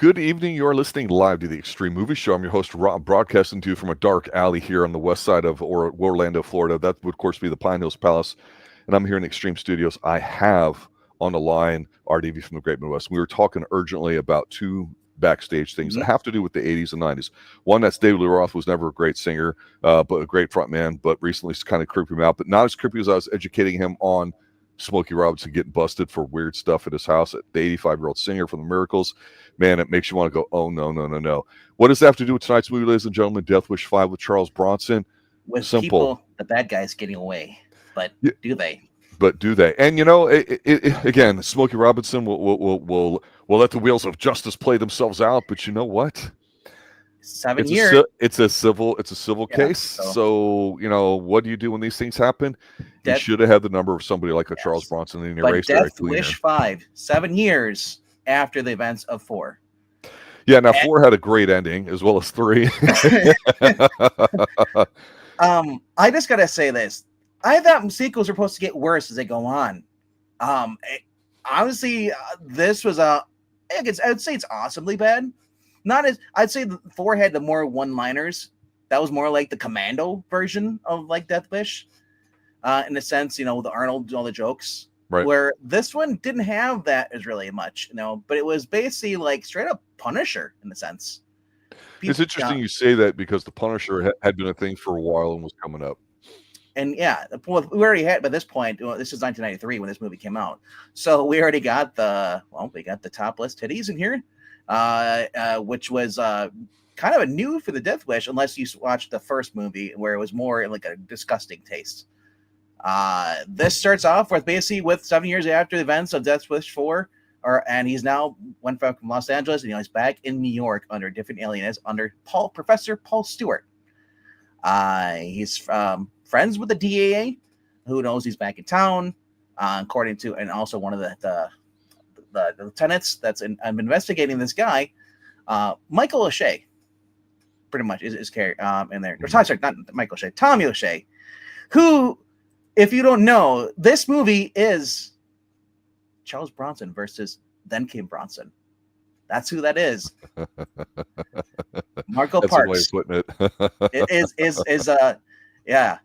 Good evening. You're listening live to the Extreme Movie Show. I'm your host, Rob, broadcasting to you from a dark alley here on the west side of Orlando, Florida. That would, of course, be the Pine Hills Palace. And I'm here in Extreme Studios. I have on the line RDV from the Great Midwest. We were talking urgently about two backstage things that have to do with the 80s and 90s. One, that's David Lee Roth was never a great singer, but a great front man, but recently kind of creeped him out. But not as creepy as I was educating him on Smokey Robinson getting busted for weird stuff at his house. The 85-year-old singer from the Miracles. Man, it makes you want to go, oh, no, no, no, no. What does that have to do with tonight's movie, ladies and gentlemen? Death Wish 5 with Charles Bronson. With Simple. People, the bad guys getting away. But do they? But do they? And, you know, again, Smokey Robinson will let the wheels of justice play themselves out. But you know what? 7 years. It's a civil case. So, you know, what do you do when these things happen? You should have had the number of somebody like a Charles Bronson in your race. Death Wish 5, 7 years after the events of 4. Yeah, now 4 had a great ending as well as 3. I just gotta say this. I thought sequels were supposed to get worse as they go on. Honestly, this was I would say it's awesomely bad. Not as I'd say 4 had the more one-liners. That was more like the Commando version of like Death Wish, in a sense, you know, the Arnold, all the jokes. Right. Where this one didn't have that as really much, you know, but it was basically like straight up Punisher in a sense. It's interesting you say that because the Punisher had been a thing for a while and was coming up. And yeah, we already had by this point. This is 1993 when this movie came out, so we already got the topless titties in here, which was kind of a new for the Death Wish, unless you watched the first movie where it was more like a disgusting taste. This starts off with 7 years after the events of Death Wish 4, and he's now went from Los Angeles and he's back in New York under a different alias under Professor Paul Stewart. He's friends with the DAA, who knows he's back in town, according to, and also one of the lieutenants that's investigating this guy, Michael O'Shea, pretty much is in there. Sorry, not Michael O'Shea, Tommy O'Shea, who, if you don't know, this movie is Charles Bronson versus Then Came Bronson. That's who that is. Marco That's Parks. the way of putting it. is yeah.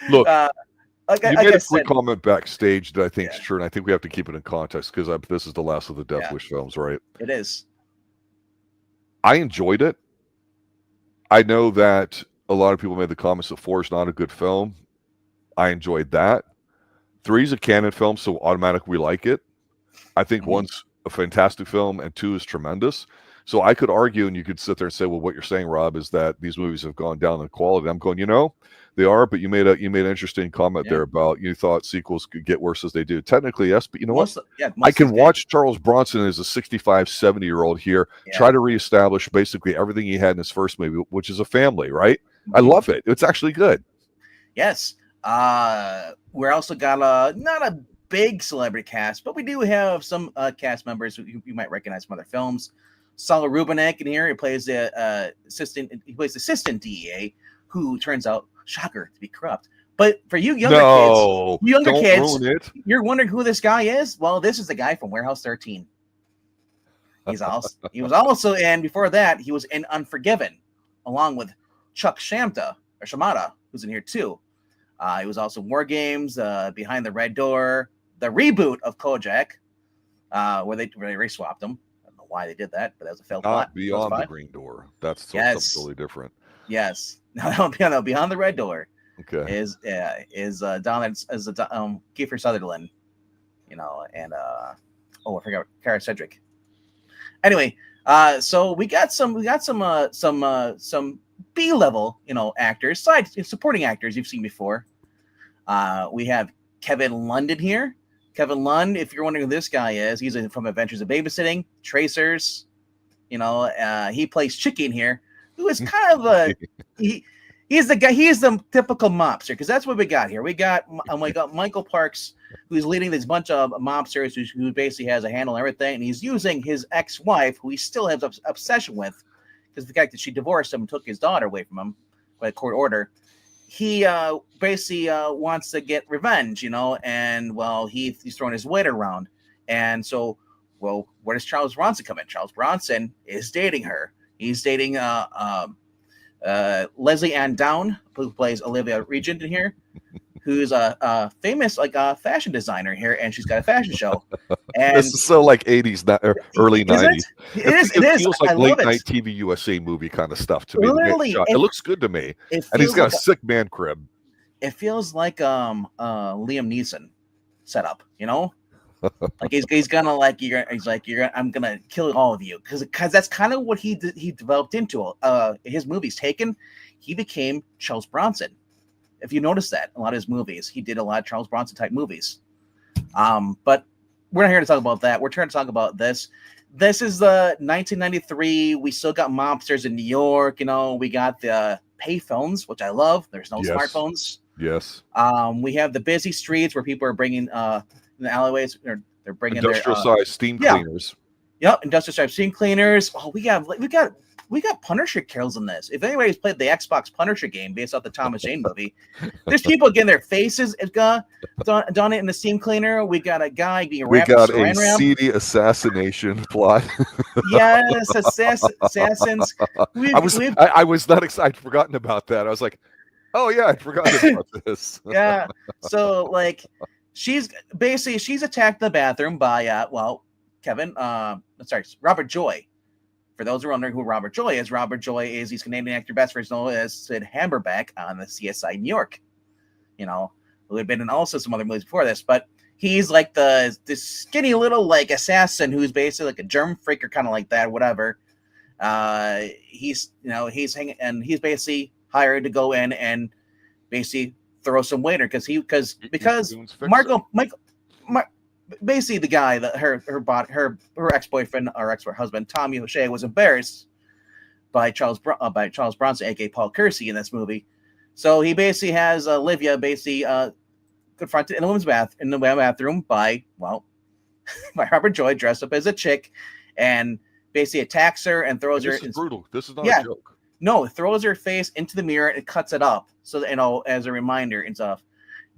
Look, you made a quick said, comment backstage that I think is true, and I think we have to keep it in context because this is the last of the Death Wish films, right? It is. I enjoyed it. I know that a lot of people made the comments that 4 is not a good film. I enjoyed that. 3 is a canon film, so automatically we like it. I think 1's a fantastic film, and 2 is tremendous. So I could argue, and you could sit there and say, well, what you're saying, Rob, is that these movies have gone down in quality. I'm going, you know, they are, but you made an interesting comment there about you thought sequels could get worse as they do. Technically, yes, but you know what? I can watch Charles Bronson as a 65, 70-year-old here try to reestablish basically everything he had in his first movie, which is a family, right? I love it. It's actually good. Yes. We're also got not a big celebrity cast, but we do have some cast members who you might recognize from other films. Saul Rubinek in here. He plays the assistant DEA, who turns out, shocker, to be corrupt. But for you younger kids, you're wondering who this guy is. Well, this is the guy from Warehouse 13. He was also, and before that, he was in Unforgiven, along with Chuck Shamata, who's in here too. He was also in War Games, Behind the Red Door, the reboot of Kojak, where they race swapped him. Why they did that, but that was a failed plot. Beyond the Green Door. That's something totally different. Yes. No, Beyond the Red Door. Okay. Is down as Kiefer Sutherland, you know, and I forgot Kara Cedric. Anyway, so we got some B-level, you know, actors, supporting actors you've seen before. We have Kevin Lund in here. Kevin Lund, if you're wondering who this guy is, he's from Adventures of Babysitting, Tracers. You know, he plays Chicky in here, who is kind of he's the guy. He's the typical mobster because that's what we got here. We got Michael Parks, who's leading this bunch of mobsters who basically has a handle on everything, and he's using his ex-wife, who he still has obsession with, because the fact that she divorced him and took his daughter away from him by court order. He basically wants to get revenge, you know, and well, he's throwing his weight around, and so well, where does Charles Bronson come in? Charles Bronson is dating her. He's dating Lesley-Anne Down, who plays Olivia Regent in here, who's a famous fashion designer here, and she's got a fashion show. And this is so like 80s, early 90s. It is. Feels like late night TV USA movie kind of stuff to me. Literally, it looks good to me. And he's got a sick man crib. It feels like Liam Neeson setup, you know? Like he's gonna I'm gonna kill all of you, because that's kind of what he developed into. His movies Taken, he became Charles Bronson. If you notice that a lot of his movies, he did a lot of Charles Bronson type movies. But we're not here to talk about that. We're trying to talk about this. This is the 1993. We still got mobsters in New York. You know, we got the pay phones, which I love. There's no smartphones. Yes. We have the busy streets where people are bringing in the alleyways. They're bringing industrial size steam cleaners. Yep, industrial size steam cleaners. Oh, we got Punisher kills in this. If anybody's played the Xbox Punisher game based off the Thomas Jane movie, there's people getting their faces done it in the steam cleaner. We got a guy being wrapped. We got a seedy assassination plot. Yes, assassins. I was not excited. I'd forgotten about that. I was like, oh yeah, I'd forgotten about this. Yeah. So like, she's attacked in the bathroom by Robert Joy. For those who are wondering who Robert Joy is, he's Canadian actor best known as Sid Hammerback on the CSI New York. You know, who had been in also some other movies before this, but he's like this skinny little like assassin who's basically like a germ freaker, kind of like that, whatever. He's hanging, and he's basically hired to go in and basically throw some waiter because basically the guy that her ex-boyfriend or ex-husband Tommy O'Shea was embarrassed by Charles Bronson, aka Paul Kersey, in this movie. So he basically has Olivia confronted in the bathroom by Robert Joy dressed up as a chick, and basically attacks her and throws her. This is brutal. This is not a joke. No, throws her face into the mirror and cuts it up, so that, as a reminder and stuff.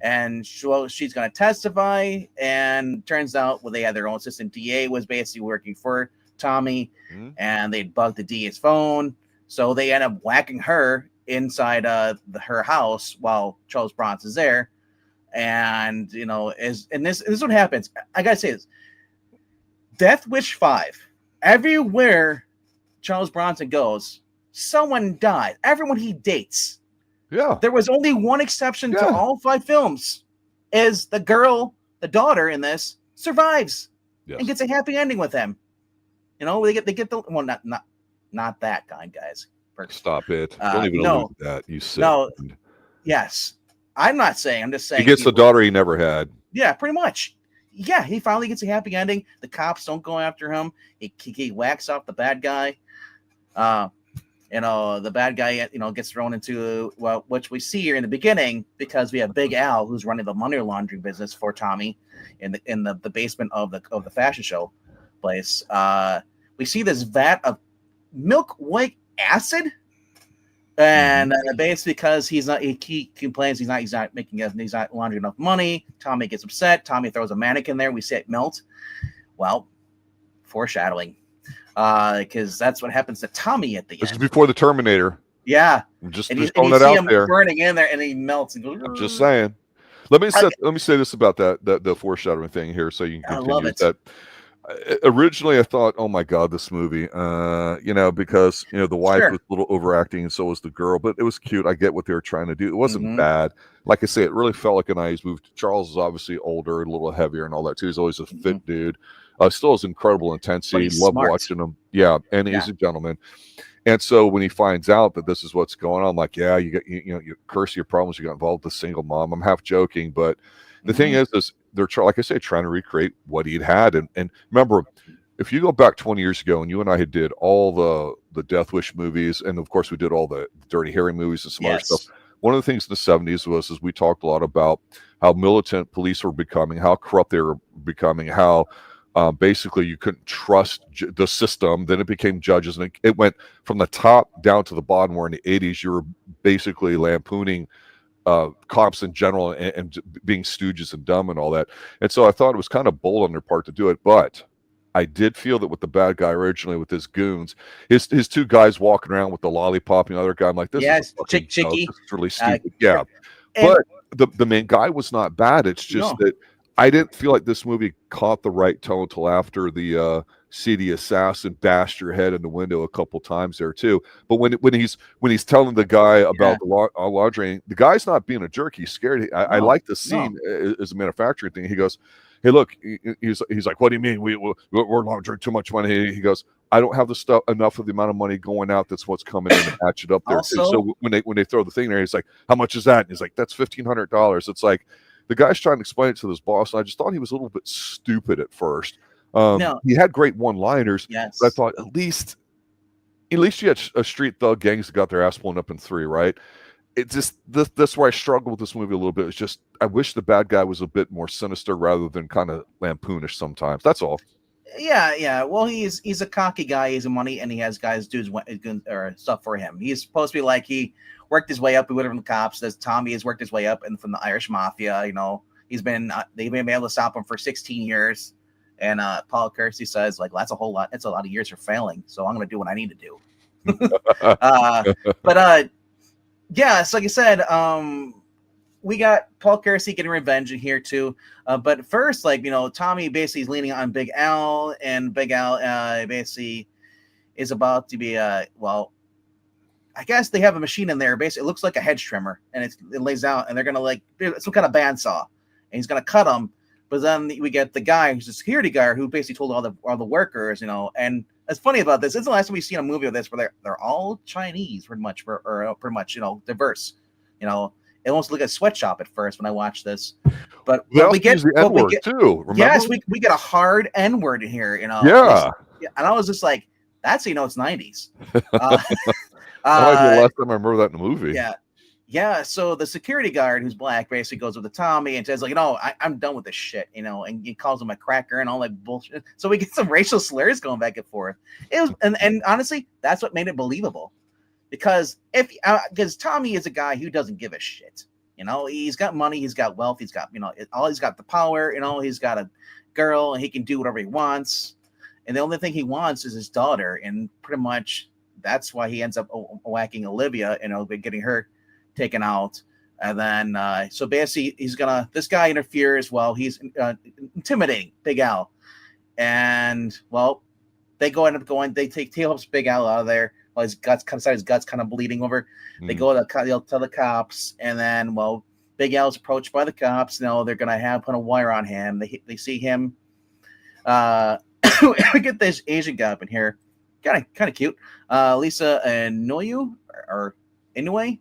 And she's going to testify, and turns out they had their own assistant DA was basically working for Tommy, and they bugged the DA's phone, so they end up whacking her inside her house while Charles Bronson's there. And this is what happens. I gotta say this: Death Wish 5. Everywhere Charles Bronson goes, someone dies. Everyone he dates. Yeah. There was only one exception to all 5 films, is the girl, the daughter in this, survives and gets a happy ending with him. They get the not that kind, guys. Stop it. Don't even allude to that. You said. No. Yes. I'm not saying. I'm just saying. He gets the daughter he never had. Yeah, pretty much. Yeah, he finally gets a happy ending. The cops don't go after him. He whacks off the bad guy. The bad guy, gets thrown into, which we see here in the beginning, because we have Big Al, who's running the money laundering business for Tommy in the basement of the fashion show place. We see this vat of milk white acid, and basically because he complains he's not laundering enough money. Tommy gets upset. Tommy throws a mannequin there. We see it melt. Well, foreshadowing. Because that's what happens to Tommy at the end. This is before the Terminator. Yeah, just throwing that out there. Burning in there, and he melts. And goes, I'm just saying. Let me say this about the foreshadowing thing here, so you can continue. I love it. That originally I thought, oh my god, this movie, because the wife was a little overacting, and so was the girl, but it was cute. I get what they were trying to do. It wasn't bad. Like I say, it really felt like a nice movie. Charles is obviously older, a little heavier, and all that too. He's always a fit dude. Still has incredible intensity. Love watching him. Yeah, and he's a gentleman. And so when he finds out that this is what's going on, I'm like, yeah, you curse your problems. You got involved with a single mom. I'm half joking, but the thing is they're like I say, trying to recreate what he'd had. And remember, if you go back 20 years ago, and you and I did all the Death Wish movies, and of course we did all the Dirty Harry movies and some other stuff. One of the things in the 70s was we talked a lot about how militant police were becoming, how corrupt they were becoming, how basically you couldn't trust the system. Then it became judges, and it went from the top down to the bottom, where in the 80s you were basically lampooning cops in general and being stooges and dumb and all that. And so I thought it was kind of bold on their part to do it, but I did feel that with the bad guy originally with his goons, his two guys walking around with the lollipop and the other guy, I'm like, this is a Yes, fucking joke. Chicky. This is really Uh, stupid. Yeah. and But the main guy was not bad. It's just no, that I didn't feel like this movie caught the right tone until after the seedy assassin bashed your head in the window a couple times there too. But when he's telling the guy about the laundry, the guy's not being a jerk. He's scared. I no, like the scene as a manufacturing thing. He goes, "Hey, look," he's like, "What do you mean we're laundering too much money?" He goes, "I don't have the stuff enough of the amount of money going out. That's what's coming in to match it up there too." Also, So when they throw the thing there, he's like, "How much is that?" And he's like, "That's $1,500." It's like the guy's trying to explain it to this boss, and I just thought he was a little bit stupid at first. no, He had great one-liners, yes, but I thought at least you had a street thug gangs that got their ass blown up in 3, right? It just that's where I struggle with this movie a little bit. It's just I wish the bad guy was a bit more sinister rather than kind of lampoonish sometimes. That's all. yeah. Well, he's a cocky guy. He's a money, and he has guys do or stuff for him. He's supposed to be like he worked his way up. He went from the cops. As Tommy has worked his way up, and from the Irish mafia. You know, they've been able to stop him for 16 years. And Paul Kersey says, like, that's a whole lot. That's a lot of years for failing. So I'm going to do what I need to do. But yeah, so like I said, we got Paul Kersey getting revenge in here too. But first, like, you know, Tommy basically is leaning on Big Al, and Big Al basically is about to be well, I guess they have a machine in there. Basically, it looks like a hedge trimmer, and it lays out, and they're gonna like some kind of bandsaw, and he's gonna cut them. But then we get the guy who's a security guard who basically told all the workers, you know. And it's funny about this. It's the last time we've seen a movie of this where they're all Chinese, pretty much, or pretty much, you know, diverse. You know, it almost looked like a sweatshop at first when I watched this. But we get the N-word too. Remember? Yes, we get a hard N-word in here. You know, yeah. And I was just like, that's, you know, it's 90s. That might be the last time I remember that in the movie. Yeah. Yeah, so the security guard who's black basically goes with the Tommy and says, like, you know, I'm done with this shit, you know, and he calls him a cracker and all that bullshit. So we get some racial slurs going back and forth. It was, and honestly, that's what made it believable, because because Tommy is a guy who doesn't give a shit, you know. He's got money, he's got wealth, he's got, you know, he's got the power, you know, he's got a girl and he can do whatever he wants, and the only thing he wants is his daughter, and pretty much that's why he ends up whacking Olivia, you know, getting her taken out. And then so basically this guy interferes while he's intimidating Big Al, and well, they helps Big Al out of there while his guts kind of bleeding over. They they'll tell the cops, and then, well, Big Al's approached by the cops. You know, they're gonna put a wire on him. They see him. We get this Asian guy up in here, kind of cute, Lisa Inouye or Inouye.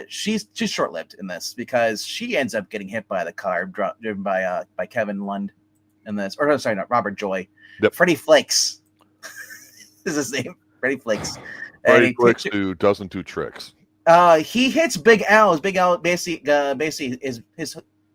She's short-lived in this because she ends up getting hit by the car driven by Kevin Lund in this, or no, sorry, not Robert Joy. Yep. Freddie Flakes is his name. Freddie Flakes. Freddie Flakes who doesn't do tricks. He hits Big Al. Big Al basically is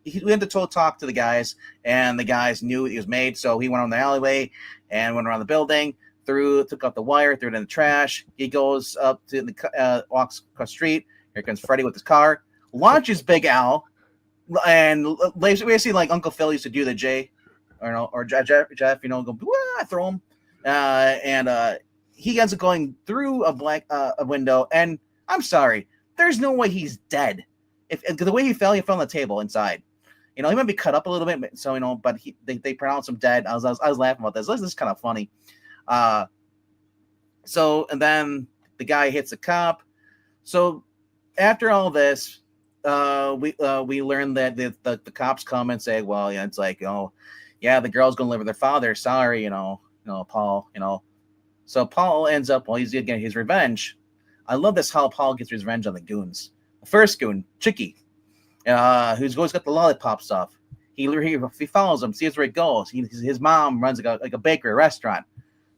he went to talk to the guys, and the guys knew he was made, so he went on the alleyway and went around the building, took out the wire, threw it in the trash. He goes up to the walks across the street. Here comes Freddie with his car, launches Big Al, and basically like Uncle Phil used to do the J, or Jeff, you know, go throw him, and he ends up going through a window. And I'm sorry, there's no way he's dead. If the way he fell on the table inside. You know, he might be cut up a little bit, so, you know, but they pronounce him dead. I was laughing about this. This is kind of funny. So, and then the guy hits a cop. So after all this, we learn that the cops come and say, well, yeah, it's like, oh, yeah, the girl's gonna live with her father. Sorry, you know, Paul, you know. So Paul ends up, well, he's getting his revenge. I love this how Paul gets his revenge on the goons. The first goon, Chicky, who's always got the lollipop stuff. He follows him, sees where he goes. His mom runs like a bakery, a restaurant.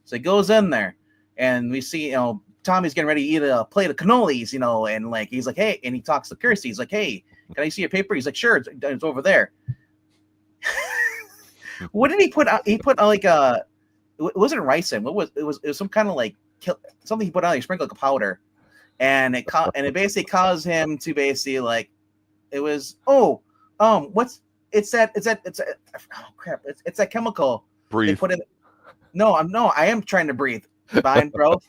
So he goes in there, and we see, you know, Tommy's getting ready to eat a plate of cannolis, you know, and like he's like, hey, and he talks to Kirsty. He's like, hey, can I see your paper? He's like, sure, it's over there. What did he put out? He put like it wasn't ricin. What was it? Was some kind of like something he put out. He sprinkled like a powder, and it basically caused him to basically like it was it's that oh crap, it's that chemical Breathe. they put in. I am trying to breathe. Fine, bro.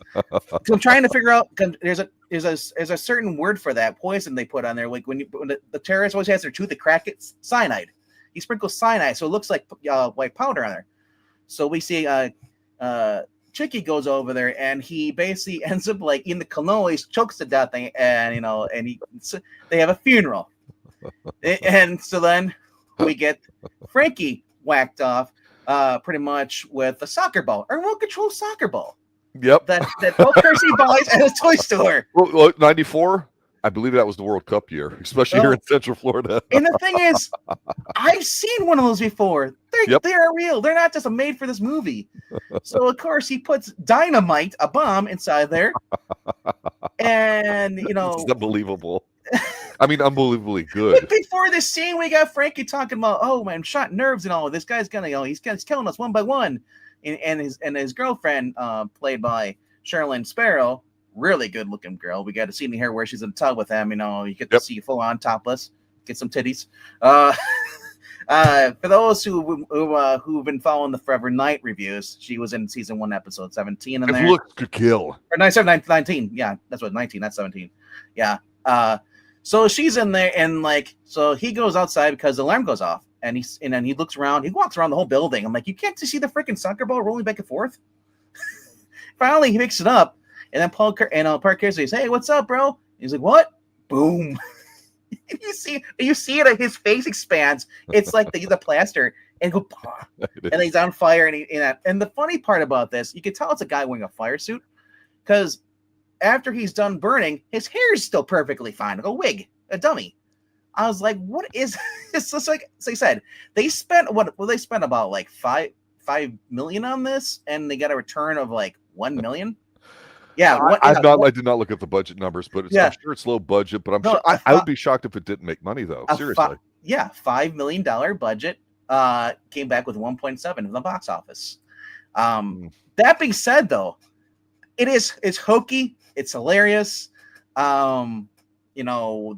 I'm trying to figure out. There's a certain word for that poison they put on there. Like when the terrorist always has their tooth, they crack it. Cyanide. He sprinkles cyanide, so it looks like white powder on there. So we see Chicky goes over there, and he basically ends up like in the cannolis, chokes to death, and they have a funeral, and so then we get Frankie whacked off, pretty much with a soccer ball, a remote control soccer ball. Yep. That both Percy buys at a toy store. Well, 94, I believe that was the World Cup year, especially here in Central Florida. And the thing is, I've seen one of those before. They are real. They're not just made for this movie. So of course he puts dynamite, a bomb, inside there, and it's unbelievable. I mean, unbelievably good. But before this scene, we got Frankie talking about, oh man, shot nerves and all. This guy's gonna, he's killing us one by one. And his girlfriend, played by Sharolyn Sparrow, really good looking girl. We got a scene here where she's in the tub with him. You get to see full on topless, get some titties. For those who've been following the Forever Night reviews, she was in season 1, episode 17. In there, look to kill. Or 19. Yeah, that's what 19. That's 17. Yeah. So she's in there, and so he goes outside because the alarm goes off. And then he looks around. He walks around the whole building. I'm like, you can't see the freaking soccer ball rolling back and forth. Finally, he picks it up, and then Parker says, "Hey, what's up, bro?" He's like, "What?" Boom. you see it. His face expands. It's like the plaster, and go, and he's on fire. And the funny part about this, you can tell it's a guy wearing a fire suit, because after he's done burning, his hair is still perfectly fine, like a wig, a dummy. I was like, what is this? It's like they said, they spent they spent about like $5 million on this, and they got a return of like $1 million. Yeah, I did not look at the budget numbers, but I'm sure it's low budget. But sure I would be shocked if it didn't make money though. Seriously, $5 million budget came back with 1.7 in the box office. That being said, though, it's hokey, it's hilarious. The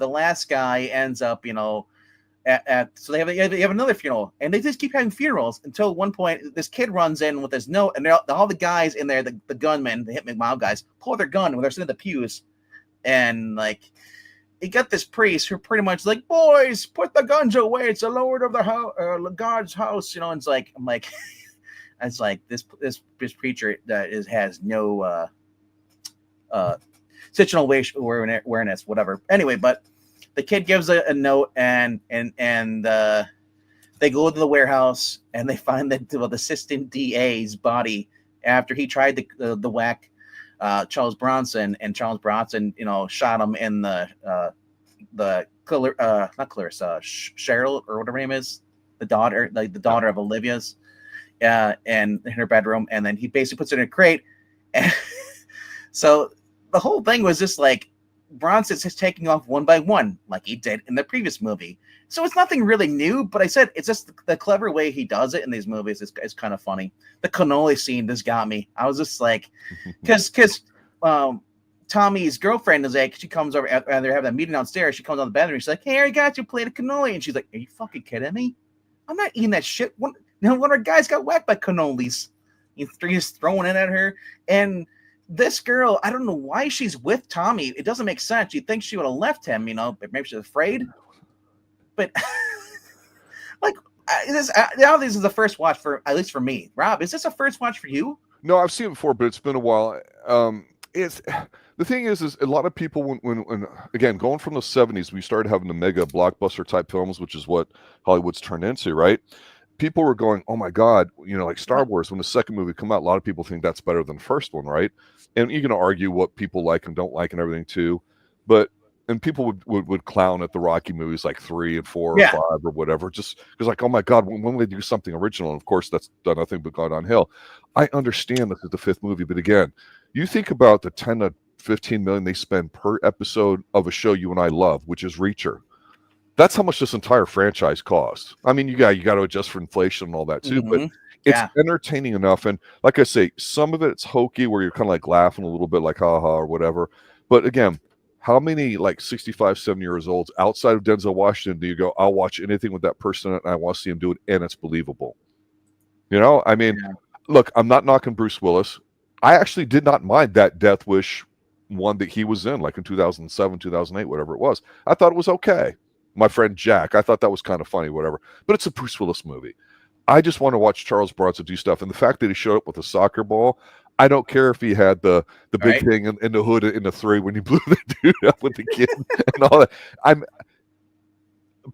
last guy ends up, so they have another funeral, and they just keep having funerals until one point this kid runs in with his note, and all the guys in there, the gunmen, the Hit McMile guys, pull their gun when they're sitting in the pews, and you got this priest who pretty much like, boys, put the guns away. It's the Lord of the house, God's house. And it's like, it's like this preacher that has no situational awareness, whatever. Anyway, but the kid gives a note, and they go to the warehouse, and they find the assistant DA's body after he tried the whack Charles Bronson, and Charles Bronson, shot him in the not Clarissa, Cheryl, or whatever her name is, the daughter, the daughter of Olivia's, and in her bedroom, and then he basically puts it in a crate, and so the whole thing was just like Bronson's just taking off one by one, like he did in the previous movie. So it's nothing really new, but I said it's just the clever way he does it in these movies is kind of funny. The cannoli scene just got me. I was just like, because Tommy's girlfriend is like, she comes over and they're having a meeting downstairs. She comes on the bedroom. She's like, "Hey, I got you, plate of cannoli," and she's like, "Are you fucking kidding me? I'm not eating that shit." One of our guys got whacked by cannolis. He's throwing it at her, and this girl, I don't know why she's with Tommy. It doesn't make sense. You'd think she would have left him, but maybe she's afraid. But now this is the first watch at least for me. Rob, is this a first watch for you? No, I've seen it before, but it's been a while. It's the thing is a lot of people when again going from the 70s, we started having the mega blockbuster type films, which is what Hollywood's turned into, right? People were going, "Oh my God," like Star Wars, when the second movie come out, a lot of people think that's better than the first one, right? And you're going to argue what people like and don't like and everything too. And people would clown at the Rocky movies like 3 and 4 or 5 or whatever, just because like, "Oh my God, when will they do something original?" And of course, that's done nothing but gone downhill. I understand this is the 5th movie, but again, you think about the 10 to 15 million they spend per episode of a show you and I love, which is Reacher. That's how much this entire franchise costs. I mean, you got to adjust for inflation and all that too, but it's entertaining enough. And like I say, some of it's hokey where you're kind of like laughing a little bit, like ha ha or whatever. But again, how many like 65, 70 years olds outside of Denzel Washington do you go, "I'll watch anything with that person and I want to see him do it, and it's believable"? I mean, look, I'm not knocking Bruce Willis. I actually did not mind that Death Wish one that he was in, like in 2007, 2008, whatever it was. I thought it was okay. My friend Jack, I thought that was kind of funny, whatever. But it's a Bruce Willis movie. I just want to watch Charles Bronson do stuff. And the fact that he showed up with a soccer ball, I don't care if he had the big Right. thing in the hood in the 3 when he blew the dude up with the kid and all that.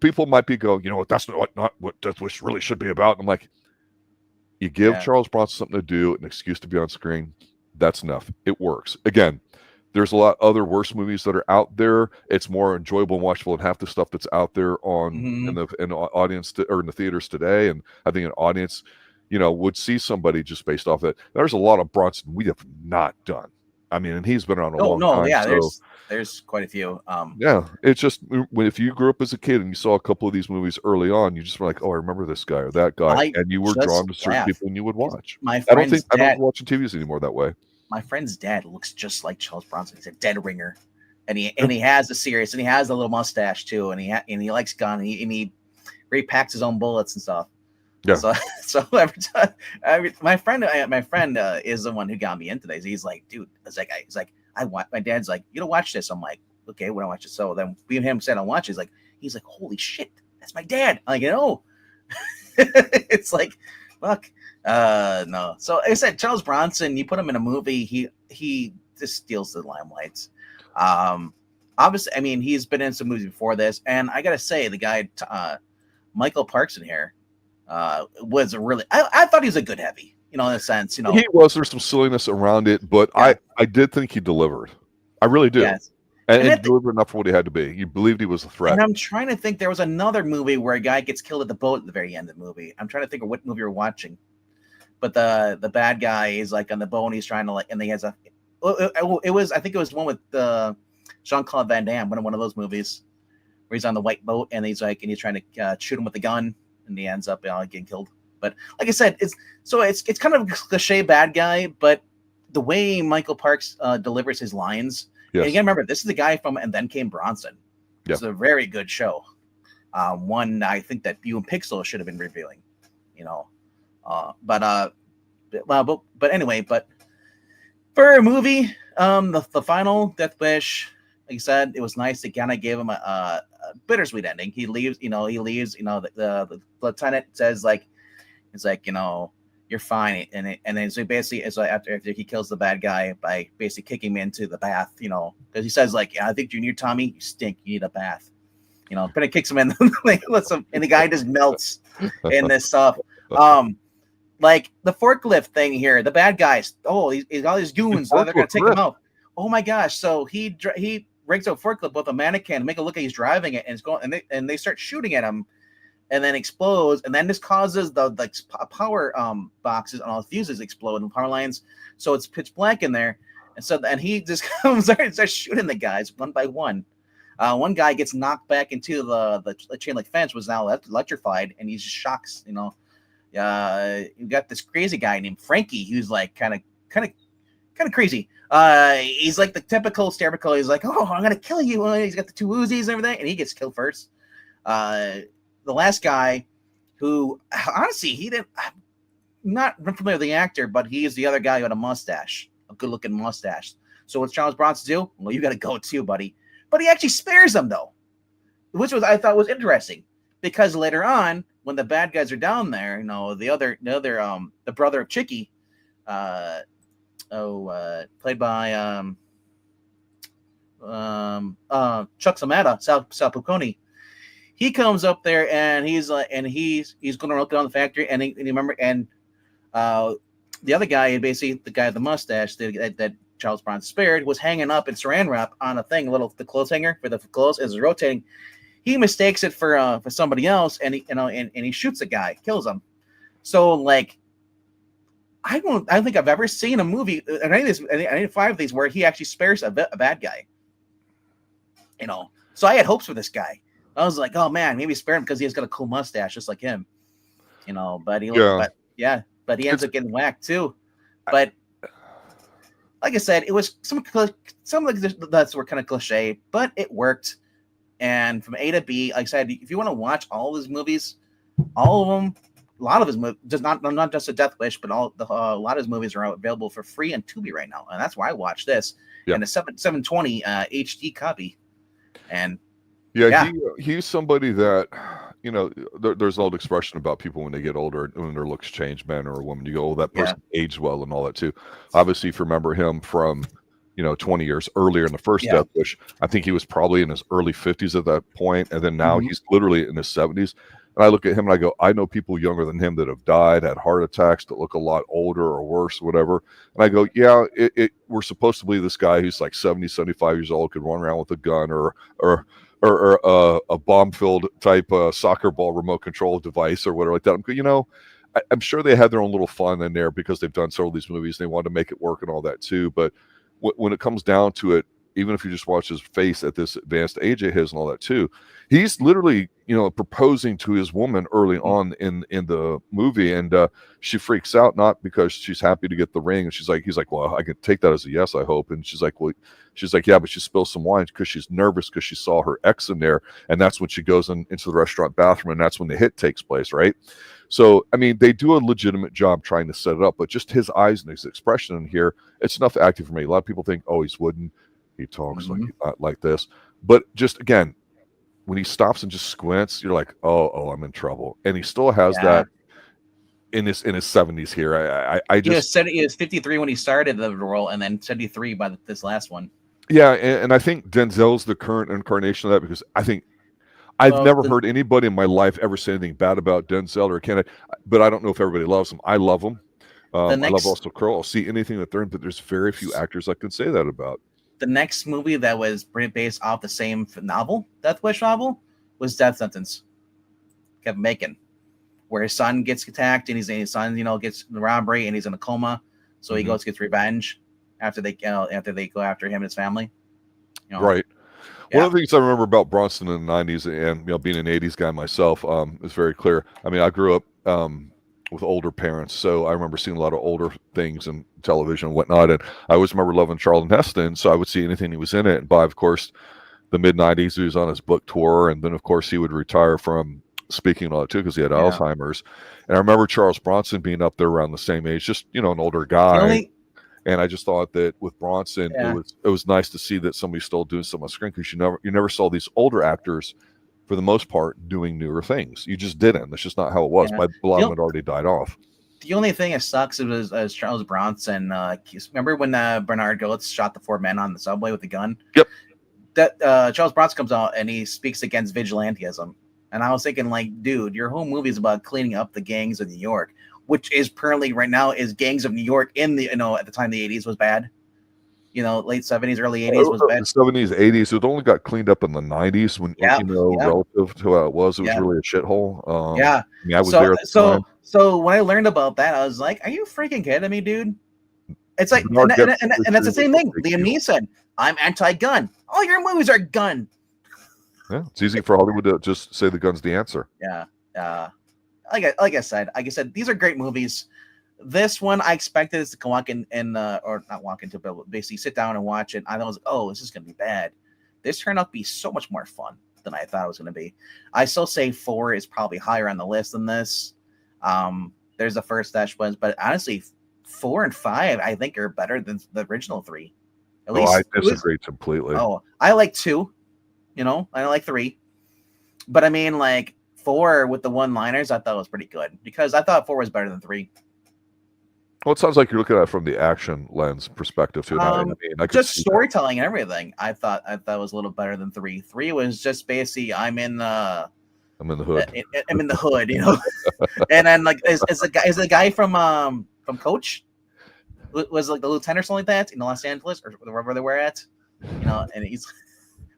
People might be going, you know what, that's not what Death Wish really should be about. And I'm like, you give Charles Bronson something to do, an excuse to be on screen, that's enough. It works. Again, there's a lot other worse movies that are out there. It's more enjoyable and watchable than half the stuff that's out there in the audience or in the theaters today. And I think an audience, would see somebody just based off it. There's a lot of Bronson we have not done. I mean, and he's been around a long time. Yeah, so, there's quite a few. Yeah, it's just if you grew up as a kid and you saw a couple of these movies early on, you just were like, oh, I remember this guy or that guy, and you were drawn to certain people and you would watch. I don't watch TVs anymore that way. My friend's dad looks just like Charles Bronson. He's a dead ringer, and he has the serious, and he has a little mustache too, and he likes gun, and he repacks his own bullets and stuff. Yeah. So every time, my friend is the one who got me into this. He's like, dude, he's like, my dad's like, you don't watch this. I'm like, okay, we don't watch it. So then we and him said, I'll watch it. He's like, holy shit, that's my dad. I'm like, it's like, fuck. No. So like I said, Charles Bronson, you put him in a movie, he just steals the limelight. Obviously, I mean, he's been in some movies before this, and I gotta say, the guy, Michael Parks in here, was a really, I thought he was a good heavy, in a sense, He was, there's some silliness around it, but I did think he delivered. I really did. Yes. And delivered enough for what he had to be. You believed he was a threat. And I'm trying to think, there was another movie where a guy gets killed at the boat at the very end of the movie. I'm trying to think of what movie we're watching. But the bad guy is like on the boat and he's trying to and he has I think it was one with Jean-Claude Van Damme, one of those movies where he's on the white boat and he's trying to shoot him with a gun and he ends up getting killed. But like I said, it's kind of a cliche bad guy, but the way Michael Parks delivers his lines. Yes. And again, remember, this is the guy from And Then Came Bronson. It's a very good show. One I think that you and Pixel should have been reviewing, But anyway, for a movie, the final Death Wish, like I said, it was nice. It kind of gave him a bittersweet ending. He leaves. The lieutenant says you're fine, and then so basically it's like after he kills the bad guy by basically kicking him into the bath, because he says I think you need, Tommy, you stink, you need a bath, but it kicks him in, and the guy just melts in this stuff. Like the forklift thing here, the bad guys. Oh, he's all these goons. They're gonna take him out. Oh my gosh! So he breaks a forklift with a mannequin to make it look like he's driving it, and it's going, and they start shooting at him, and then explodes, and then this causes the power boxes and all the fuses explode and power lines, so it's pitch black in there, and he just comes there and starts shooting the guys one by one. One guy gets knocked back into the chain link fence, was now electrified, and he just shocks. You got this crazy guy named Frankie, who's like kind of crazy. He's like the typical stereotypical. He's like, oh, I'm gonna kill you. He's got the two Uzis and everything, and he gets killed first. The last guy, who honestly I'm not familiar with the actor, but he is the other guy who had a mustache, a good-looking mustache. So what's Charles Bronson do? Well, you got to go too, buddy. But he actually spares them though, which I thought was interesting, because later on, when the bad guys are down there, the brother of Chicky, played by Chuck Shamata, Sal Pucconi, he comes up there and he's going to look down the factory, and the other guy, basically the guy with the mustache that Charles Bronson spared, was hanging up in saran wrap on a thing, the clothes hanger for the clothes as it's rotating. He mistakes it for somebody else, and he shoots a guy, kills him. So I don't think I've ever seen a movie in any 5 of these where he actually spares a bad guy. So I had hopes for this guy. I was like, oh man, maybe spare him because he has got a cool mustache just like him. But he ends up getting whacked too. But like I said, it was some of that's were kind of cliche, but it worked. And from A to B, like I said, if you want to watch all of his movies, all of them a lot of his movies, just not just a Death Wish, but a lot of his movies are available for free on Tubi right now, and that's why I watched this and a 720 HD copy. And he's somebody that, you know, there's an old expression about people when they get older, when their looks change, man or a woman. You go, oh, that person aged well and all that too. Obviously, if you remember him from, 20 years earlier in the first Death Wish, I think he was probably in his early 50s at that point, and then now he's literally in his 70s. And I look at him and I go, I know people younger than him that have died, had heart attacks, that look a lot older or worse, whatever. And I go, yeah, we're supposed to believe this guy who's like 70, 75 years old could run around with a gun or a bomb-filled type soccer ball remote control device or whatever like that. I'm sure they had their own little fun in there because they've done several of these movies. They wanted to make it work and all that too. But when it comes down to it, even if you just watch his face at this advanced age of his and all that too, he's literally, proposing to his woman early on in the movie, and she freaks out, not because she's happy to get the ring, and he's like, well, I can take that as a yes, I hope. And she's like, yeah, but she spills some wine because she's nervous because she saw her ex in there, and that's when she goes into the restaurant bathroom, and that's when the hit takes place, right? So, I mean, they do a legitimate job trying to set it up, but just his eyes and his expression in here, it's enough acting for me. A lot of people think, oh, he's wooden, he talks like this, but just again, when he stops and just squints, you're like, oh, I'm in trouble. And he still has that in his 70s here. I just said he was 53 when he started the role, and then 73 by this last one. Yeah, and I think Denzel's the current incarnation of that, because I think I've never heard anybody in my life ever say anything bad about Denzel or Kenneth, but I don't know if everybody loves him. I love him. I love Russell Crowe. I'll see anything that they're in, but there's very few actors I can say that about. The next movie that was based off the same novel, Death Wish novel, was Death Sentence. Kevin Bacon, where his son gets attacked and his son, gets the robbery and he's in a coma, so he goes to get revenge after they go after him and his family. Right. One of the things I remember about Bronson in the 90s, and being an 80s guy myself, is very clear. I mean, I grew up with older parents, so I remember seeing a lot of older things in television and whatnot, and I always remember loving Charlton Heston, so I would see anything he was in it. And by, of course, the mid-90s, he was on his book tour, and then, of course, he would retire from speaking and all that too, because he had Alzheimer's. And I remember Charles Bronson being up there around the same age, just an older guy. And I just thought that with Bronson, it was nice to see that somebody's still doing something on screen, because you never saw these older actors, for the most part, doing newer things. You just didn't. That's just not how it was. A lot of them had already died off. The only thing that sucks is Charles Bronson. Remember when Bernard Goetz shot the 4 men on the subway with the gun? Yep. That Charles Bronson comes out and he speaks against vigilantism. And I was thinking, like, dude, your whole movie is about cleaning up the gangs of New York, which is currently right now is gangs of New York in the, at the time the 80s was bad. Late 70s, early 80s was bad. 70s, 80s. It only got cleaned up in the 90s when, relative to how it was really a shithole. I mean, I was there at the time. So when I learned about that, I was like, are you freaking kidding me, dude? It's like, and that's the same thing. Liam Neeson, I'm anti-gun. All your movies are gun. Yeah, it's easy for Hollywood to just say the gun's the answer. Yeah. Like I said, these are great movies. This one, I expected us to walk in or not walk into, but basically sit down and watch it. I was like, oh, this is going to be bad. This turned out to be so much more fun than I thought it was going to be. I still say 4 is probably higher on the list than this. There's the first dash ones, but honestly, 4 and 5, I think, are better than the original 3. At least I disagree completely. Oh, I like 2. I don't like 3. But I mean, like, 4 with the one-liners, I thought was pretty good, because I thought 4 was better than 3. Well, it sounds like you're looking at it from the action lens perspective too. Just storytelling and everything. I thought was a little better than 3. 3 was just basically I'm in the hood. I'm in the hood, And then like is the guy from Coach was like the lieutenant or something like that in Los Angeles or wherever they were at, and he's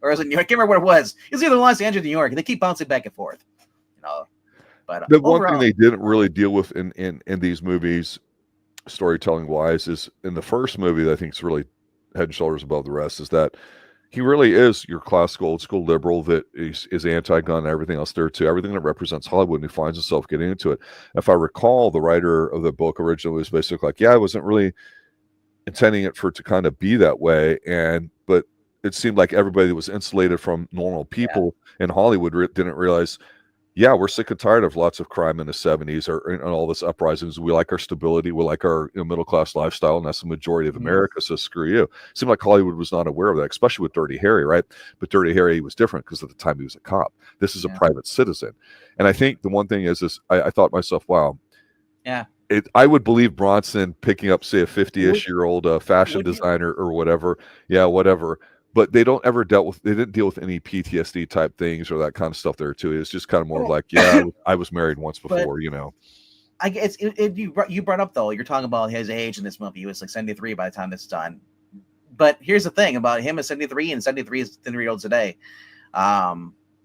or is it New York? I can't remember what it was. It's either Los Angeles or New York. They keep bouncing back and forth, But the one thing they didn't really deal with in these movies, storytelling wise, is in the first movie that I think is really head and shoulders above the rest, is that he really is your classical old school liberal that is anti-gun and everything else there too, everything that represents Hollywood, and he finds himself getting into it. If I recall, the writer of the book originally was basically like, I wasn't really intending it for it to kind of be that way, but it seemed like everybody that was insulated from normal people in Hollywood didn't realize yeah, we're sick and tired of lots of crime in the 70s and all this uprisings. We like our stability. We like our middle class lifestyle, and that's the majority of America. So screw you. Seemed like Hollywood was not aware of that, especially with Dirty Harry, right? But Dirty Harry was different because at the time he was a cop. This is a private citizen. And I think the one thing is I thought to myself, wow. Yeah. I would believe Bronson picking up, say, a 50-ish-year-old fashion designer or whatever. Yeah, whatever. But they didn't deal with any PTSD type things or that kind of stuff there too. It's just kind of more like, yeah, I was married once before, you know. I guess you brought up though, you're talking about his age in this movie. He was like 73 by the time this is done. But here's the thing about him as 73 and 73 is 73-year-olds today.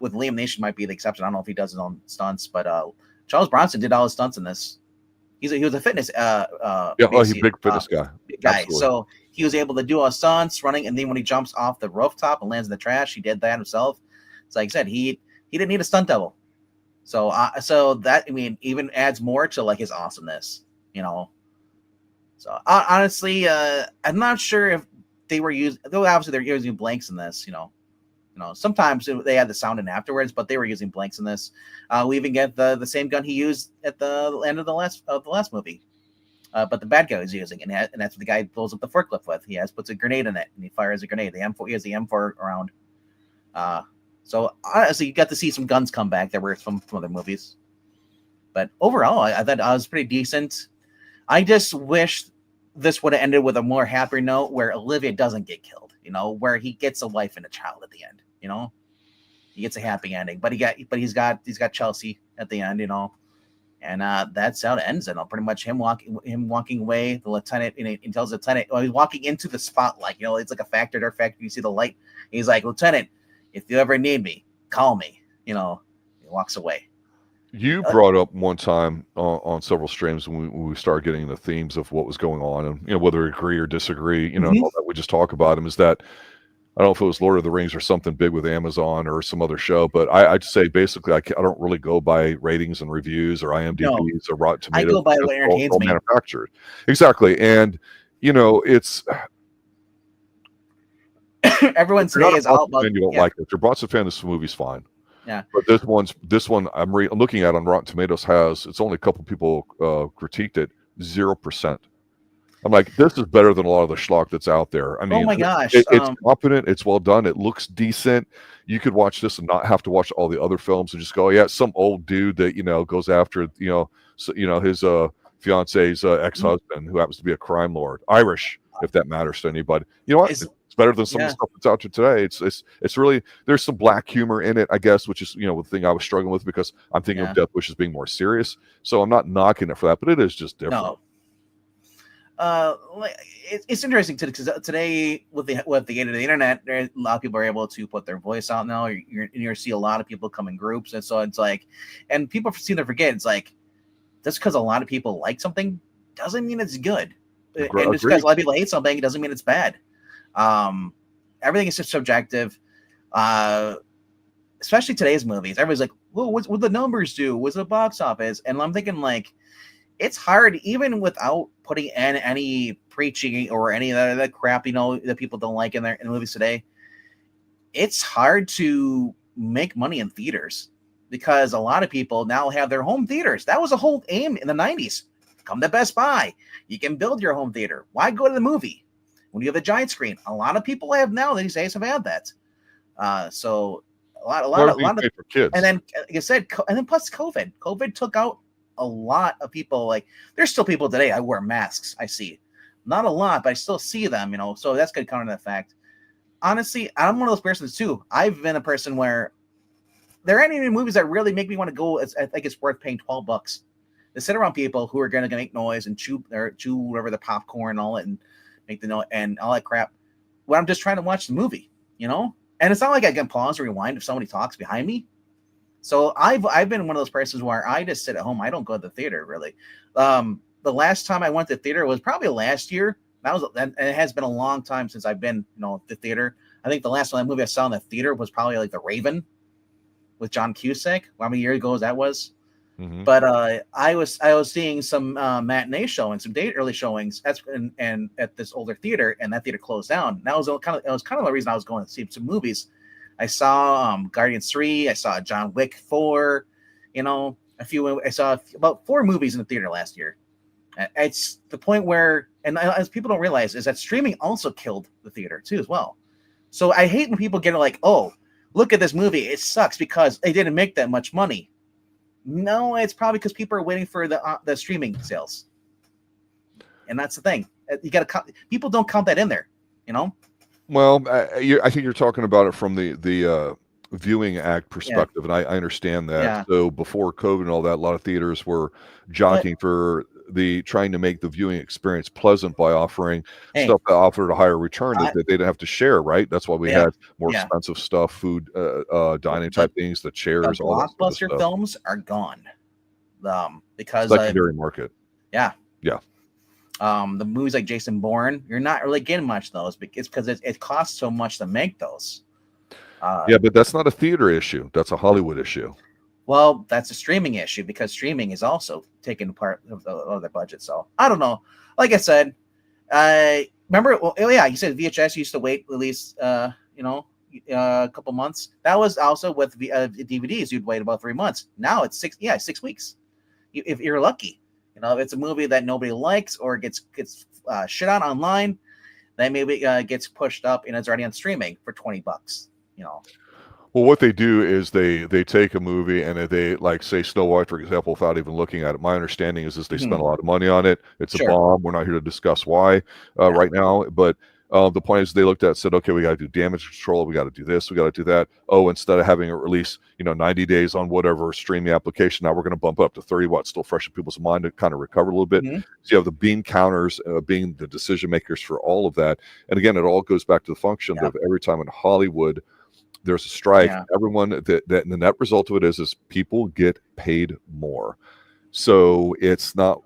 With Liam Neeson might be the exception. I don't know if he does his own stunts, but Charles Bronson did all his stunts in this. He was a fitness he's a big fitness guy. So he was able to do all his stunts running, and then when he jumps off the rooftop and lands in the trash, he did that himself. It's like I said, he didn't need a stunt double. So so that, I mean, even adds more to like his awesomeness, you know. So honestly, I'm not sure if they were using, though obviously they're using blanks in this, you know. Sometimes they had the sound in afterwards, but they were using blanks in this. We even get the same gun he used at the end of the last movie, but the bad guy was using, and that's what the guy blows up the forklift with. He puts a grenade in it, and he fires a grenade. The M4, he has the M4 around. So honestly, you got to see some guns come back that were from other movies. But overall, I thought I was pretty decent. I just wish this would have ended with a more happier note where Olivia doesn't get killed, you know, where he gets a wife and a child at the end, you know. He gets a happy ending, but he's got Chelsea at the end, you know. And that's how it ends. And pretty much him walking away. The lieutenant, he tells the lieutenant, he's walking into the spotlight, you know, it's like a factory door factory. You see the light. He's like, Lieutenant, if you ever need me, call me, you know. He walks away. You brought up one time on several streams when we started getting the themes of what was going on, and you know, whether we agree or disagree, you know, all that we just talk about them, is that I don't know if it was Lord of the Rings or something big with Amazon or some other show, but I'd say basically I don't really go by ratings and reviews or IMDb's or Rotten Tomatoes. I go by what entertains me. Manufactured. Exactly. And you know, it's everyone today is all about, you don't like it. If you're a Bronson fan, this movie's fine. Yeah. But this one I'm looking at on Rotten Tomatoes it's only a couple people critiqued it, 0%. I'm like, this is better than a lot of the schlock that's out there. I mean, oh my gosh, it's competent, it's well done, it looks decent. You could watch this and not have to watch all the other films and just go, yeah, some old dude that, you know, goes after, you know, so, you know, his fiance's ex-husband who happens to be a crime lord, Irish, if that matters to anybody. You know what? It's better than some of the stuff that's out there today. It's really, there's some black humor in it, I guess, which is, you know, the thing I was struggling with because I'm thinking of Death Wish as being more serious. So I'm not knocking it for that, but it is just different. No. It's interesting because today with the age of the internet, a lot of people are able to put their voice out now. You see a lot of people come in groups, and so it's like, and people seem to forget, it's like, just because a lot of people like something doesn't mean it's good, and just because a lot of people hate something, it doesn't mean it's bad. Everything is just subjective, especially today's movies. Everybody's like, well, what the numbers do? What's the box office? And I'm thinking, like, it's hard, even without putting in any preaching or any of that crap, you know, that people don't like in the movies today. It's hard to make money in theaters because a lot of people now have their home theaters. That was a whole aim in the 90s. Come to Best Buy. You can build your home theater. Why go to the movie when you have a giant screen? A lot of people have now these days have had that. So a lot of for kids. And then, like I said, and then plus COVID took out a lot of people. Like, there's still people today I wear masks. I see not a lot, but I still see them, you know, so that's good counter that fact. Honestly, I'm one of those persons too. I've been a person where there aren't any movies that really make me want to go. I think it's worth paying $12 to sit around people who are going to make noise and chew whatever the popcorn and all it and make the noise and all that crap when I'm just trying to watch the movie, you know. And it's not like I can pause or rewind if somebody talks behind me. So I've been one of those persons where I just sit at home. I don't go to the theater really. The last time I went to the theater was probably last year. And it has been a long time since I've been, you know, to the theater. I think the last movie I saw in the theater was probably like The Raven with John Cusack. How many years ago that was? Mm-hmm. But I was seeing some matinee showings, some early showings, and at this older theater, and that theater closed down. That was kind of the reason I was going to see some movies. I saw Guardians 3, I saw John Wick 4, you know, I saw about 4 movies in the theater last year. It's the point where, and as people don't realize, is that streaming also killed the theater too as well. So I hate when people get like, oh, look at this movie, it sucks because they didn't make that much money. No, it's probably because people are waiting for the streaming sales, and that's the thing. You got to people don't count that in there, you know. Well, I think you're talking about it from the viewing act perspective, and I understand that. Yeah. So before COVID and all that, a lot of theaters were jockeying for trying to make the viewing experience pleasant by offering stuff that offered a higher return that they didn't have to share, right? That's why we had more expensive stuff, food, dining type things, the chairs, the all that blockbuster stuff. Films are gone, because secondary market. Yeah. Yeah. The movies like Jason Bourne, you're not really getting much of those because it costs so much to make those. Yeah, but that's not a theater issue. That's a Hollywood issue. Well, that's a streaming issue because streaming is also taking part of their budget. So I don't know. Like I said, remember? Well, yeah, you said VHS used to wait at least, a couple months. That was also with DVDs. You'd wait about 3 months. Now it's 6 weeks. If you're lucky, if it's a movie that nobody likes or gets shit on online, then maybe gets pushed up and it's already on streaming for $20. Well, what they do is they take a movie and they, like, say Snow White, for example, without even looking at it. My understanding is they spent a lot of money on it. It's a bomb. We're not here to discuss why right now, but the point is they looked at it and said, okay, we got to do damage control. We got to do this. We got to do that. Oh, instead of having it release, 90 days on whatever streaming application, now we're going to bump up to 30 watts, still fresh in people's mind to kind of recover a little bit. So you have the bean counters being the decision makers for all of that. And again, it all goes back to the function of every time in Hollywood there's a strike, everyone that the net result of it is people get paid more. So it's not,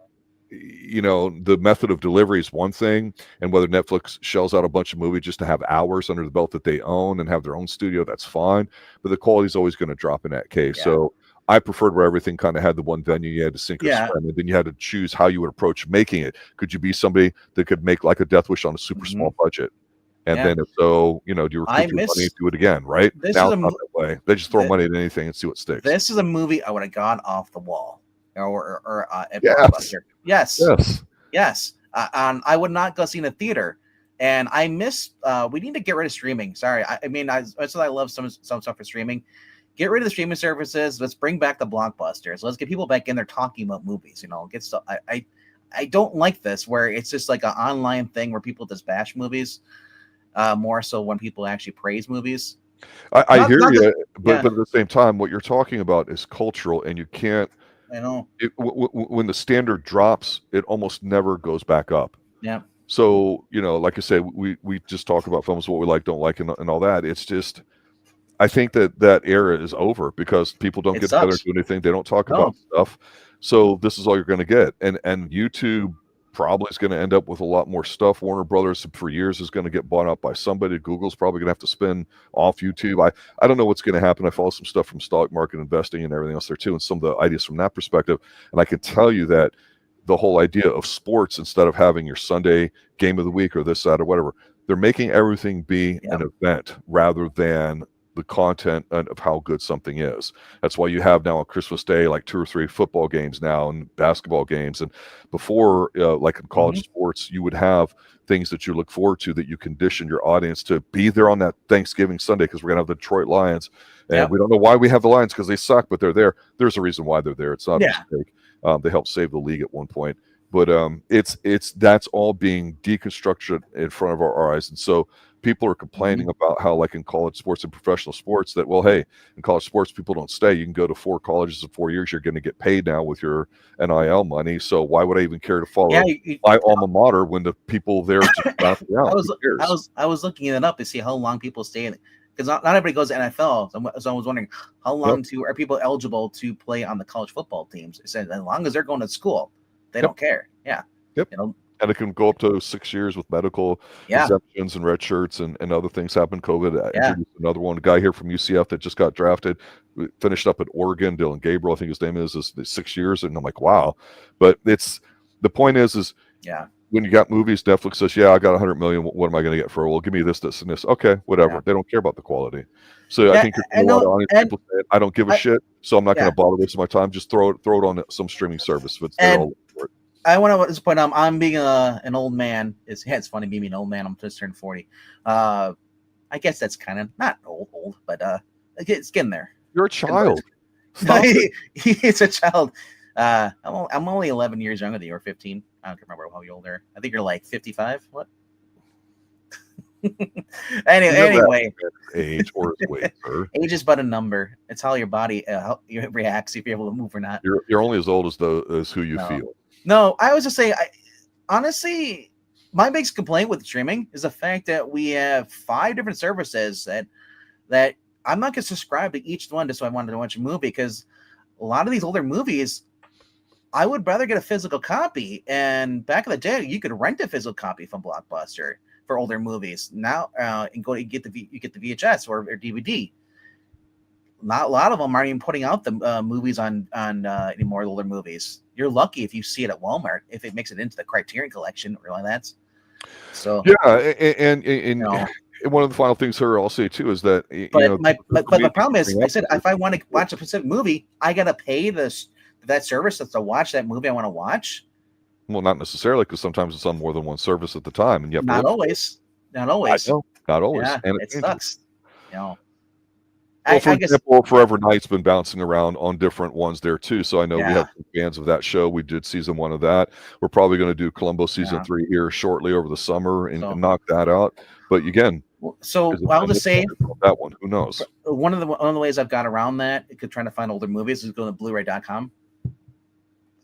the method of delivery is one thing, and whether Netflix shells out a bunch of movies just to have hours under the belt that they own and have their own studio, that's fine. But the quality is always going to drop in that case. So I preferred where everything kind of had the one venue you had to sink or swim, and then you had to choose how you would approach making it. Could you be somebody that could make like a Death Wish on a super small budget? And then if so, do you recoup your money and do it again, right? Now it's not that way. They just throw money at anything and see what sticks. This is a movie I would have gone off the wall or at Blockbuster. Yes. And I would not go see in a theater. And I miss. We need to get rid of streaming. Sorry, I love some stuff for streaming. Get rid of the streaming services. Let's bring back the blockbusters. Let's get people back in there talking about movies. Get stuff. I don't like this where it's just like an online thing where people just bash movies. More so when people actually praise movies. I hear you, but at the same time, what you're talking about is cultural, and you can't. I know. When the standard drops, it almost never goes back up. Yeah. So like I said, we just talk about films, what we like, don't like, and all that. It's just, I think that era is over because people don't get together and do anything. They don't talk about stuff. So this is all you're going to get, and YouTube probably is going to end up with a lot more stuff. Warner Brothers for years is going to get bought out by somebody. Google's probably going to have to spin off YouTube. I don't know what's going to happen. I follow some stuff from stock market investing and everything else there too, and some of the ideas from that perspective. And I can tell you that the whole idea of sports, instead of having your Sunday game of the week or this, that, or whatever, they're making everything be an event rather than the content of how good something is. That's why you have now on Christmas Day like 2 or 3 football games now and basketball games. And before, like in college sports, you would have things that you look forward to that you condition your audience to be there on that Thanksgiving Sunday because we're going to have the Detroit Lions. And we don't know why we have the Lions because they suck, but they're there. There's a reason why they're there. It's not a mistake. They helped save the league at one point. But that's all being deconstructed in front of our eyes. And so people are complaining about how, like in college sports and professional sports, that, well, hey, in college sports, people don't stay. You can go to 4 colleges in 4 years. You're going to get paid now with your NIL money. So why would I even care to follow my alma mater when the people there just not around? I was looking it up to see how long people stay in it. Because not everybody goes to NFL. So I was wondering how long are people eligible to play on the college football teams? It said as long as they're going to school, they don't care. Yeah. And it can go up to 6 years with medical exemptions and red shirts and other things happen. COVID another one. A guy here from UCF that just got drafted, finished up at Oregon, Dylan Gabriel, I think his name is 6 years. And I'm like, wow. But the point is when you got movies, Netflix says, "Yeah, I got 100 million. What am I going to get for it? Well, give me this, this, and this." Okay, whatever. Yeah. They don't care about the quality. So I Yeah, think there's I a lot of know, honest and people saying, "I don't give a I, shit, so I'm not going yeah, to bother wasting my time. Just throw it on some streaming service if it's there." and All for it. I want to point out I'm being an old man. It's funny being an old man. I'm just turned 40. I guess that's kind of not old, but it's getting there. You're a Getting there. child. Stop it. He's a child. I'm only 11 years younger than you, or 15. I don't remember how old you are. I think you're like 55. What? Anyway, age or weight, sir. age is but a number. It's how your body how it reacts if you're able to move or not. You're only as old as who you feel. No, I was just saying. Honestly, my biggest complaint with streaming is the fact that we have 5 different services that I'm not going to subscribe to each one just so I wanted to watch a movie, because a lot of these older movies, I would rather get a physical copy. And back in the day, you could rent a physical copy from Blockbuster for older movies. Now, and you get the VHS or DVD. Not a lot of them aren't even putting out the movies on anymore. Older movies. You're lucky if you see it at Walmart, if it makes it into the Criterion collection or like that. So yeah, and one of the final things here I'll say too is that but the problem is, I said if I want to watch a specific movie, I gotta pay that service to watch that movie I want to watch. Well, not necessarily, because sometimes it's on more than one service at the time, and you have not always. I know, not always, yeah, and it sucks. Well, for example, Forever Night's been bouncing around on different ones there too. So I know we have some fans of that show. We did season 1 of that. We're probably going to do Columbo season 3 here shortly over the summer and knock that out. But again, so I'll just say that one. Who knows? One of the ways I've got around that, trying to find older movies, is going to Blu-ray.com.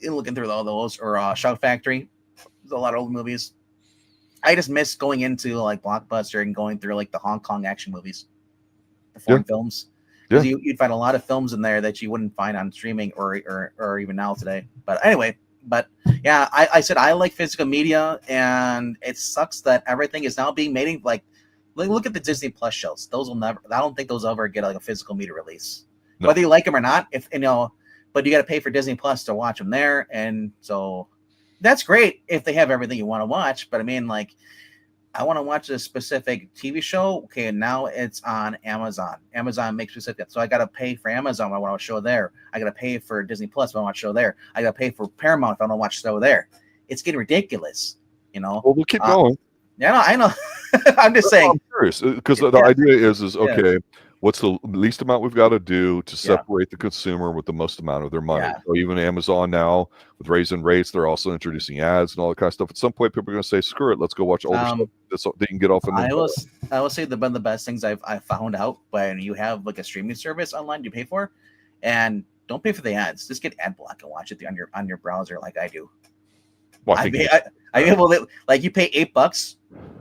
Looking through all those, or Shout Factory. There's a lot of old movies. I just miss going into like Blockbuster and going through like the Hong Kong action movies, the foreign films. Because you'd find a lot of films in there that you wouldn't find on streaming or even now today. But anyway, yeah, I said I like physical media, and it sucks that everything is now being made like look at the Disney Plus shows. Those will never. I don't think those ever get like a physical media release, whether you like them or not. If but you got to pay for Disney Plus to watch them there, and so that's great if they have everything you want to watch. But I mean, like, I want to watch a specific TV show. Okay, now it's on Amazon. Amazon makes specific. So I got to pay for Amazon if I want to show there. I got to pay for Disney Plus if I want to show there. I got to pay for Paramount if I want to watch show there. It's getting ridiculous, Well, we'll keep going. Yeah, I know. I'm just saying. I'm curious, because the idea is okay. What's the least amount we've got to do to separate the consumer with the most amount of their money? So even Amazon now, with raising rates, they're also introducing ads and all that kind of stuff. At some point, people are going to say, "Screw it, let's go watch older stuff so they can get off." I will say one of the best things I found out when you have like a streaming service online you pay for, and don't pay for the ads. Just get ad block and watch it on your browser like I do. Well, I'm able to, like, you pay $8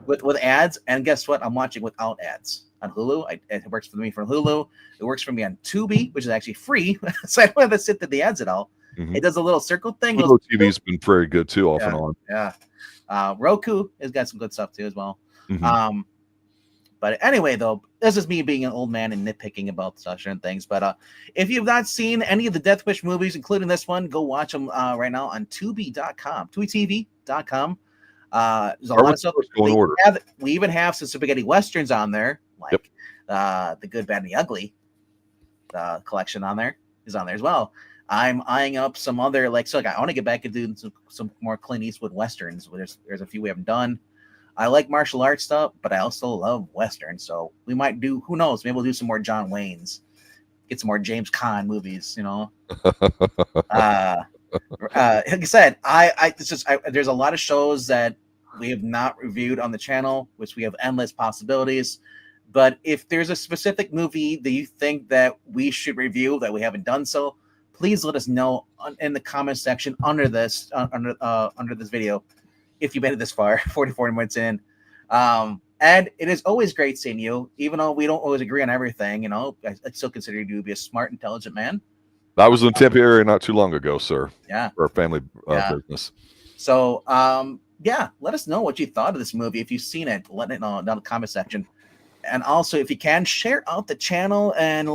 with ads, and guess what? I'm watching without ads on Hulu. It works for me from Hulu. It works for me on Tubi, which is actually free, so I don't have to sit through the ads at all. It does a little circle thing. Hulu TV's been very good too, off and on. Yeah, Roku has got some good stuff too as well. But anyway, though, this is me being an old man and nitpicking about certain things. But if you've not seen any of the Death Wish movies, including this one, go watch them right now on Tubi.com, TubiTV.com. There's a lot of stuff. We even have some spaghetti westerns on there, like The Good, Bad, and the Ugly collection on there is on there as well. I'm eyeing up some other, I want to get back and do some more Clint Eastwood westerns. There's a few we haven't done. I like martial arts stuff, but I also love westerns. So we might do, who knows, maybe we'll do some more John Waynes, get some more James Caan movies, like I said, there's a lot of shows that we have not reviewed on the channel, which we have endless possibilities. But if there's a specific movie that you think that we should review that we haven't done so, please let us know in the comment section under this video. If you made it this far, 44 minutes in. And it is always great seeing you, even though we don't always agree on everything. I still consider you to be a smart, intelligent man. I was in the Tampa area not too long ago, sir. Yeah. For a family business. So, let us know what you thought of this movie. If you've seen it, let it know down in the comment section. And also, if you can, share out the channel and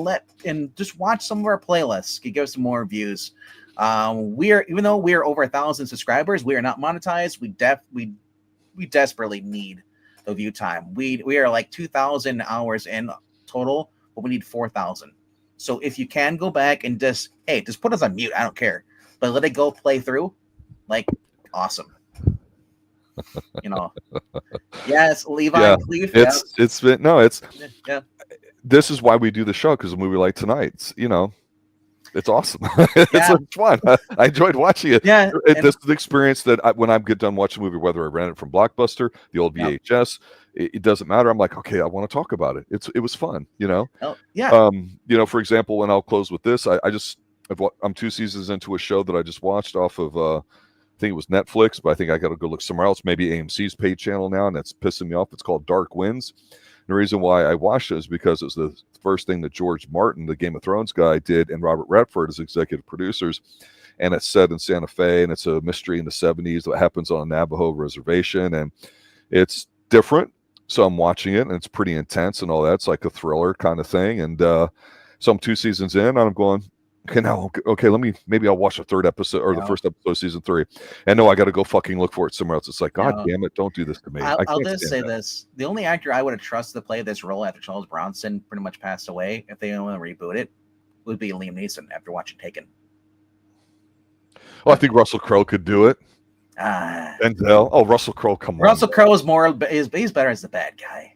just watch some of our playlists. Give us some more views. Even though we are over 1,000 subscribers, we are not monetized. We desperately need the view time. We are like 2,000 hours in total, but we need 4,000. So if you can go back and just put us on mute, I don't care, but let it go play through, like, awesome. Yes, Levi, Yeah, Cleve. it's been Yeah. This is why we do the show, because a movie like tonight's, it's awesome. It's fun. I enjoyed watching it. Yeah, This is the experience that when I get done watching a movie, whether I rent it from Blockbuster, the old VHS, it doesn't matter. I'm like, okay, I want to talk about it. It was fun, Oh, yeah. For example, and I'll close with this. I'm 2 seasons into a show that I just watched off of I think it was Netflix, but I think I got to go look somewhere else, maybe AMC's paid channel now, and that's pissing me off. It's called Dark Winds. And the reason why I watched it is because it was the first thing that George Martin, the Game of Thrones guy, did, and Robert Redford as executive producers. And it's set in Santa Fe, and it's a mystery in the 70s that happens on a Navajo reservation, and it's different. So I'm watching it, and it's pretty intense and all that. It's like a thriller kind of thing. And so I'm 2 seasons in, and I'm going, maybe I'll watch the third episode or the first episode of season 3. And no, I got to go fucking look for it somewhere else. It's like, God damn it, don't do this to me. I'll just say this. The only actor I would have trusted to play this role after Charles Bronson pretty much passed away, if they want to reboot it, would be Liam Neeson after watching Taken. Well, I think Russell Crowe could do it. Denzel. Oh, Russell Crowe, come on. Russell Crowe is he's better as the bad guy.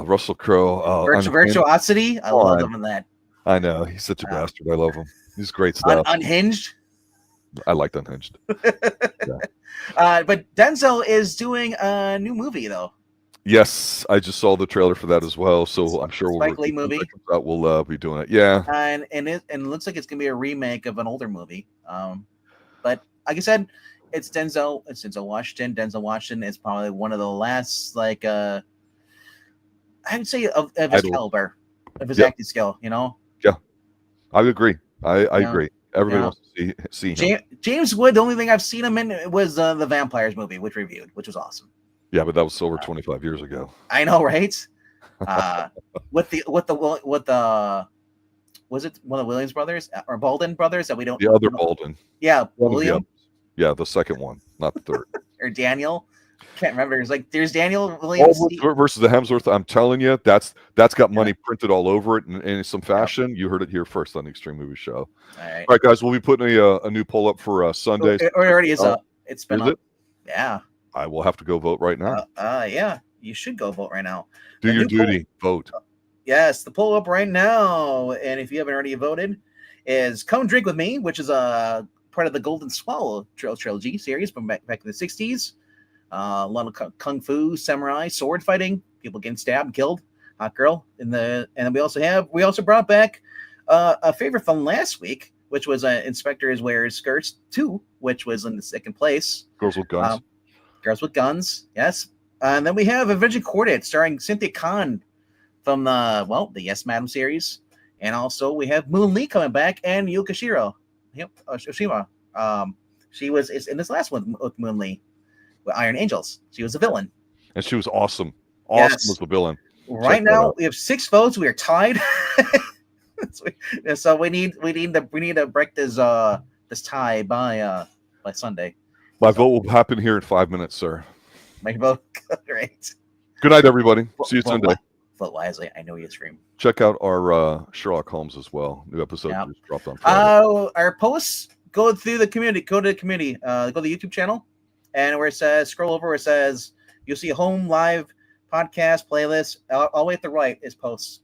Russell Crowe. Virtuosity. I love him in that. I know. He's such a bastard. I love him. He's great stuff. Unhinged. I liked Unhinged. But Denzel is doing a new movie, though. Yes, I just saw the trailer for that as well. So I'm sure we'll be doing it. Yeah. And it looks like it's gonna be a remake of an older movie. But like I said, it's Denzel. It's Denzel Washington. Denzel Washington is probably one of the last, like, I would say of his caliber, of his acting skill. Yeah, I agree. I agree. Everybody wants to see him. James Wood. The only thing I've seen him in was the Vampires movie, which reviewed, which was awesome. Yeah, but that was over 25 years ago. I know, right? With the was it one of the Williams brothers or Baldwin brothers that we don't? The other Baldwin. Yeah, William. Yeah, the second one, not the third. Or Daniel. Can't remember. It's like there's Daniel Williams versus the Hemsworth. I'm telling you, that's got money printed all over it in some fashion. Yep. You heard it here first on the Extreme Movie Show. All right, guys. We'll be putting a new poll up for Sunday. It already is up. It's been up. Yeah. I will have to go vote right now. Yeah, you should go vote right now. Do your duty. Vote. Yes, the poll up right now, and if you haven't already voted, is Come Drink With Me, which is a part of the Golden Swallow trilogy series from back in the 60s. A lot of kung fu, samurai, sword fighting, people getting stabbed and killed. Hot girl and then we also brought back a favorite from last week, which was Inspectors Wears Skirts 2, which was in the second place. Girls with Guns. Girls with Guns, yes. And then we have Avenging Quartet starring Cynthia Khan from the Yes Madam series, and also we have Moon Lee coming back and Yuka Shiro. Yep, Oshima. She was in this last one with Moon Lee. With Iron Angels. She was a villain. And she was awesome. Awesome as the villain. Right now we have 6 votes. We are tied. So we need to break this tie by Sunday. My vote will happen here in 5 minutes, sir. My vote. Great. Good night, everybody. See you Sunday. Vote wisely. I know you stream. Check out our Sherlock Holmes as well. New episode just dropped on Friday. Our posts, go through the community. Go to the community. Go to the YouTube channel. And where it says, scroll over where it says, you'll see a home live podcast playlist. All the way at the right is posts.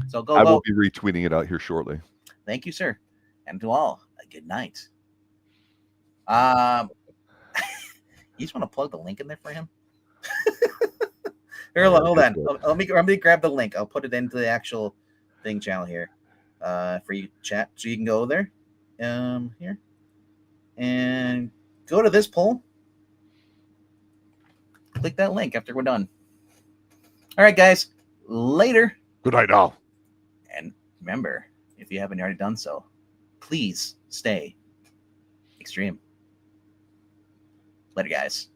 So go vote. I will be retweeting it out here shortly. Thank you, sir. And to all, a good night. You just want to plug the link in there for him? Here, hold on. Let me grab the link. I'll put it into the actual thing channel here for you chat. So you can go there here and go to this poll. Click that link after we're done. All right, guys. Later. Good night, all. And remember, if you haven't already done so, please stay extreme. Later, guys.